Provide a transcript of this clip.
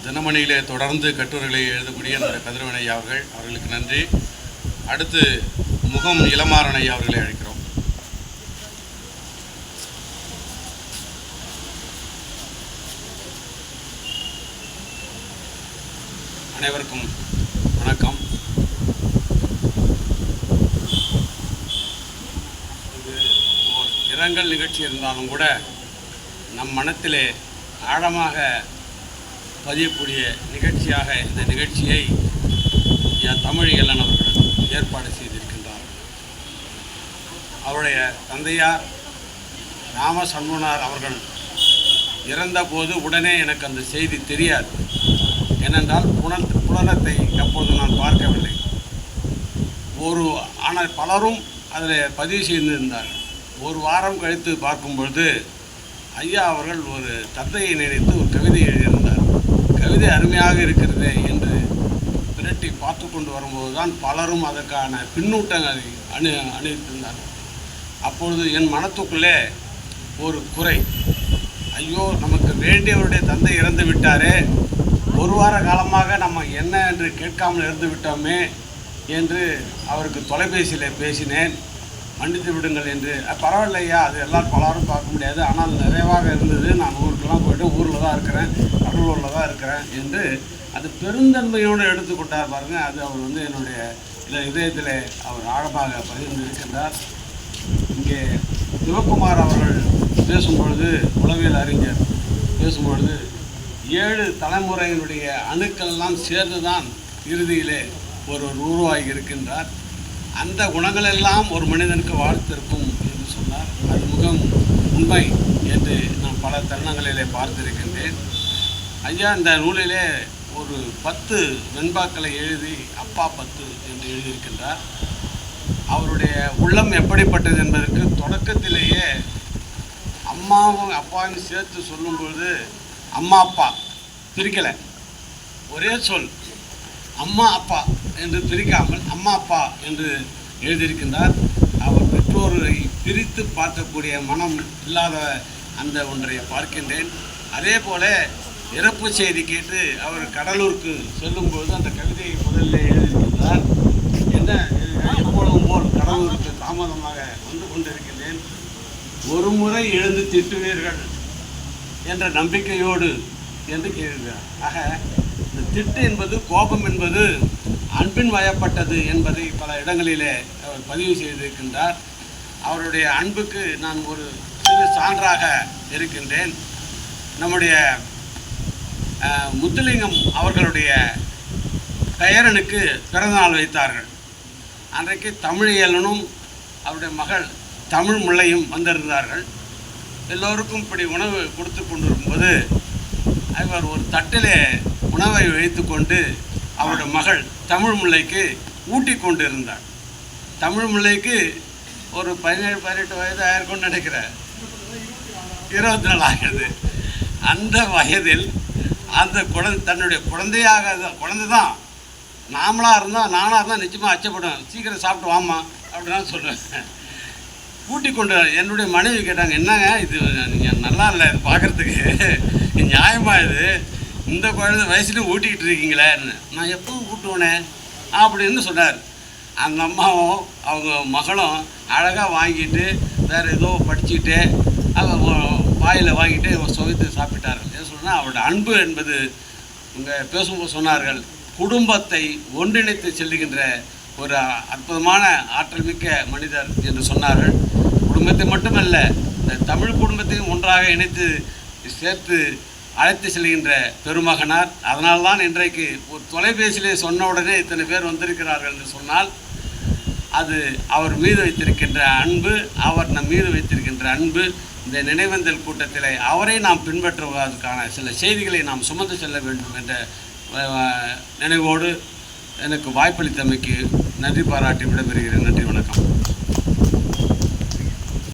தினமணியிலே தொடர்ந்து கட்டுரைகளை எழுதக்கூடிய அந்த கதிரவன் ஐயா அவர்களுக்கு நன்றி. அடுத்து முகம் இளமாறன் ஐயா அவர்களை அழைக்கிறோம். அனைவருக்கும் வணக்கம். இது ஒரு இரங்கல் நிகழ்ச்சி இருந்தாலும் கூட நம் மனத்திலே ஆழமாக பதியக்கூடிய நிகழ்ச்சியாக இந்த நிகழ்ச்சியை தமிழியலன் அவர்கள் ஏற்பாடு செய்திருக்கின்றார். அவருடைய தந்தையார் ராம சண்முகனார் அவர்கள் இறந்தபோது உடனே எனக்கு அந்த செய்தி தெரியாது. ஏனென்றால் புலனத்தை அப்பொழுது நான் பார்க்கவில்லை. ஆனால் பலரும் அதில் பதிவு செய்திருந்தார்கள். ஒரு வாரம் கழித்து பார்க்கும் பொழுது ஐயா அவர்கள் ஒரு தந்தையை நினைத்து ஒரு கவிதை எழுதியிருந்தார். கவிதை அருமையாக இருக்கிறது என்று விரட்டி பார்த்து கொண்டு வரும்போது தான் பலரும் அதற்கான பின்னூட்டங்களை அணிவித்திருந்தார்கள். அப்பொழுது என் மனத்துக்குள்ளே ஒரு குறை, ஐயோ நமக்கு வேண்டியவருடைய தந்தை இறந்து விட்டாரே, ஒரு வார காலமாக நம்ம என்ன என்று கேட்காமல் இருந்து விட்டோமே என்று அவருக்கு தொலைபேசியில் பேசினேன். மன்னித்து விடுங்கள் என்று. பரவாயில்லையா, அது எல்லோரும் பலரும் பார்க்க முடியாது, ஆனால் நிறைவாக இருந்தது, நான் ஊருக்கெல்லாம் போய்ட்டு ஊரில் தான் இருக்கிறேன், கடலூரில் தான் இருக்கிறேன் என்று அது பெருந்தன்மையோடு எடுத்துக்கொண்டார் பாருங்கள். அது அவர் என்னுடைய இதயத்தில் அவர் ஆழமாக பகிர்ந்திருக்கின்றார். இங்கே சிவகுமார் அவர்கள் பேசும்பொழுது, உளவியல் அறிஞர் பேசும்பொழுது 7 தலைமுறையினுடைய அணுக்கள்லாம் சேர்ந்து தான் இறுதியிலே ஒருவர் உருவாகி இருக்கின்றார். அந்த குணங்களெல்லாம் ஒரு மனிதனுக்கு வாழ்த்திருக்கும் என்று சொன்னார். அது மிகவும் உண்மை என்று நான் பல தருணங்களிலே பார்த்திருக்கின்றேன். ஐயா இந்த நூலிலே ஒரு 10 வெண்பாக்களை எழுதி அப்பா 10 என்று எழுதியிருக்கின்றார். அவருடைய உள்ளம் எப்படிப்பட்டது என்பதற்கு தொடக்கத்திலேயே அம்மாவும் அப்பாவும் சேர்த்து சொல்லும்பொழுது அம்மா அப்பா பிரிக்கலை, ஒரே சொல் அம்மா அப்பா என்று பிரிக்காமல் அம்மா அப்பா என்று எழுதியிருக்கின்றார். அவர் பெற்றோரை பிரித்து பார்க்கக்கூடிய மனம் இல்லாத அந்த ஒன்றை பார்க்கின்றேன். அதே போல இறப்பு செய்தி கேட்டு அவர் கடலூருக்கு செல்லும்போது அந்த கவிதையை முதலில் எழுதியிருக்கின்றார். என்ன எப்பொழுதும் போல் கடலூருக்கு தாமதமாக வந்து கொண்டிருக்கின்றேன், ஒரு முறை எழுந்து திட்டுவீர்கள் என்ற நம்பிக்கையோடு என்று கேட்கிறார். ஆக இந்த திட்டு என்பது, கோபம் என்பது அன்பின் வயப்பட்டது என்பதை பல இடங்களிலே அவர் பதிவு செய்திருக்கின்றார். அவருடைய அன்புக்கு நான் ஒரு சிறு சான்றாக இருக்கின்றேன். நம்முடைய முத்துலிங்கம் அவர்களுடைய பெயரனுக்கு பிறந்தநாள் வைத்தார்கள். அன்றைக்கு தமிழியலனும் அவருடைய மகள் தமிழ் முல்லையும் வந்திருந்தார்கள். எல்லோருக்கும் இப்படி உணவு கொடுத்து கொண்டிருக்கும்போது அவர் ஒரு தட்டிலே உணவை வைத்து கொண்டு அவருடைய மகள் தமிழ் முல்லைக்கு ஊட்டி கொண்டு இருந்தார். தமிழ் முல்லைக்கு ஒரு 17-18 வயது ஆயிருக்கும்னு நினைக்கிறேன், 24 ஆகிறது. அந்த வயதில் அந்த தன்னுடைய குழந்தை தான் நாமளாக இருந்தால், நானாக இருந்தால் நிச்சயமாக அச்சப்படுவேன், சீக்கிரம் சாப்பிட்டு வாமா அப்படின்னா சொல்லுவேன். ஊட்டி கொண்டு என்னுடைய மனைவி கேட்டாங்க, என்னங்க இது நல்லா இல்லை, இது பார்க்குறதுக்கு நியாயமாக இது, இந்த குழந்தை வயசுலேயும் ஊட்டிக்கிட்டு இருக்கீங்களே. நான் எப்பவும் ஊட்டுவேனே அப்படின்னு சொன்னார். அந்த அம்மாவும் அவங்க மகளும் அழகாக வாங்கிட்டு வேறு ஏதோ படிச்சுக்கிட்டு வாயில் வாங்கிட்டு சுவைத்து சாப்பிட்டார்கள். என்ன சொன்னால் அவருடைய அன்பு என்பது இங்கே பேசும்போது சொன்னார்கள், குடும்பத்தை ஒன்றிணைத்து செல்லுகின்ற ஒரு அற்புதமான ஆற்றல் மிக்க மனிதர் என்று சொன்னார்கள். குடும்பத்தை மட்டுமல்ல, இந்த தமிழ் குடும்பத்தையும் ஒன்றாக இணைத்து சேர்த்து அழைத்து செல்கின்ற பெருமகனார். அதனால்தான் இன்றைக்கு ஒரு தொலைபேசியிலே சொன்ன உடனே இத்தனை பேர் வந்திருக்கிறார்கள் என்று சொன்னால் அது அவர் மீது வைத்திருக்கின்ற அன்பு, அவர் நம் மீது வைத்திருக்கின்ற அன்பு. இந்த நினைவேந்தல் கூட்டத்தில் அவரை நாம் பின்பற்றுவதற்கான சில செய்திகளை நாம் சுமந்து செல்ல வேண்டும் என்ற நினைவோடு எனக்கு வாய்ப்பளித்தமைக்கு நன்றி பாராட்டி விடைபெறுகிறேன். நன்றி, வணக்கம்.